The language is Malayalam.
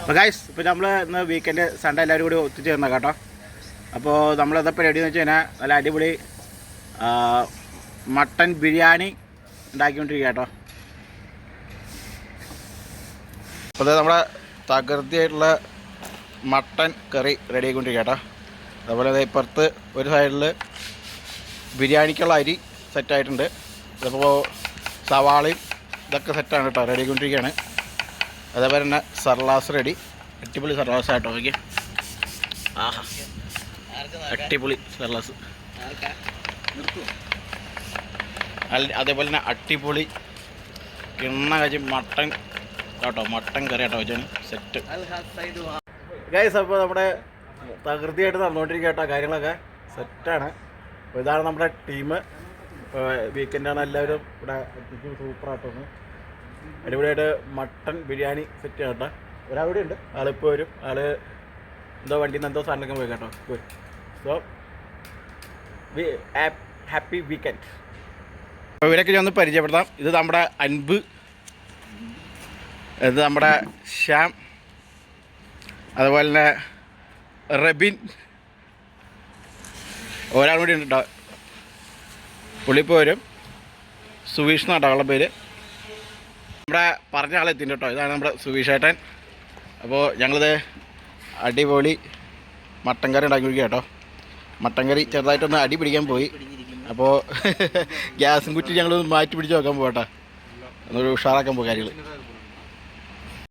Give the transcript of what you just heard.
അപ്പോൾ ഗൈസ്, ഇപ്പോൾ നമ്മൾ ഇന്ന് വീക്കെൻഡ് സൺഡേ എല്ലാവരും കൂടി ഒത്തുചേർന്ന കേട്ടോ. അപ്പോൾ നമ്മളെന്തപ്പോൾ റെഡി എന്ന് വെച്ച് കഴിഞ്ഞാൽ നല്ല അടിപൊളി മട്ടൻ ബിരിയാണി ഉണ്ടാക്കിക്കൊണ്ടിരിക്കുക കേട്ടോ. അപ്പോൾ അത് നമ്മുടെ തകൃതിയായിട്ടുള്ള മട്ടൻ കറി റെഡി ആയിക്കൊണ്ടിരിക്കുക കേട്ടോ. അതുപോലെ ഇപ്പുറത്ത് ഒരു സൈഡിൽ ബിരിയാണിക്കുള്ള അരി സെറ്റായിട്ടുണ്ട്. ഇതിപ്പോൾ സവാളയും ഇതൊക്കെ സെറ്റാണ് കേട്ടോ, റെഡി ആയിക്കൊണ്ടിരിക്കുകയാണ്. അതേപോലെ തന്നെ സർലാസ് റെഡി, അടിപൊളി സർലാസ് ആട്ടോ. ഓക്കെ, ആഹാ അടിപൊളി സർലാസ്. അതേപോലെ തന്നെ അടിപൊളി കിണ്ണ കച്ചി മട്ടൻ കേട്ടോ, മട്ടൻ കറി കേട്ടോ വെച്ചാൽ സെറ്റ് ഗൈസ്. അപ്പോൾ നമ്മുടെ തകൃതിയായിട്ട് നടന്നുകൊണ്ടിരിക്കുക കേട്ടോ, കാര്യങ്ങളൊക്കെ സെറ്റാണ്. അപ്പോൾ ഇതാണ് നമ്മുടെ ടീം. വീക്കെൻഡാണ്, എല്ലാവരും ഇവിടെ എത്തിക്കും. സൂപ്പറായിട്ടൊന്ന് അടിപൊളിയായിട്ട് മട്ടൻ ബിരിയാണി സെറ്റ് കേട്ടോ. ഒരാവിടെ ഉണ്ട്, ആളിപ്പോൾ വരും. ആള് എന്തോ വണ്ടിയിൽ നിന്ന് എന്തോ സാധനമൊക്കെ പോയി കേട്ടോ. So happy weekend. അപ്പോൾ ഇവരൊക്കെ ഞാൻ ഒന്ന് പരിചയപ്പെടുത്താം. ഇത് നമ്മുടെ അൻപ്, ഇത് നമ്മുടെ ശ്യാം, അതുപോലെ തന്നെ റബിൻ, ഒരാൾ കൂടി ഉണ്ട് കേട്ടോ. പുള്ളിപ്പോൾ വരും. സുവീഷ് എന്നാട്ടോ അവളുടെ പേര്. നമ്മുടെ പറഞ്ഞ ആളെത്തിൻ്റെ കേട്ടോ. ഇതാണ് നമ്മുടെ സുവീഷ് ഏട്ടൻ. അപ്പോൾ ഞങ്ങളിത് അടിപൊളി മട്ടൻ കറി ഉണ്ടാക്കി കേട്ടോ. മട്ടൻ കറി ചെറുതായിട്ടൊന്ന് അടി പിടിക്കാൻ പോയി. അപ്പോൾ ഗ്യാസും കുറ്റി ഞങ്ങൾ മാറ്റി പിടിച്ച് വെക്കാൻ പോകട്ടെ, ഒന്നൊരു ഉഷാറാക്കാൻ പോകും കാര്യങ്ങൾ.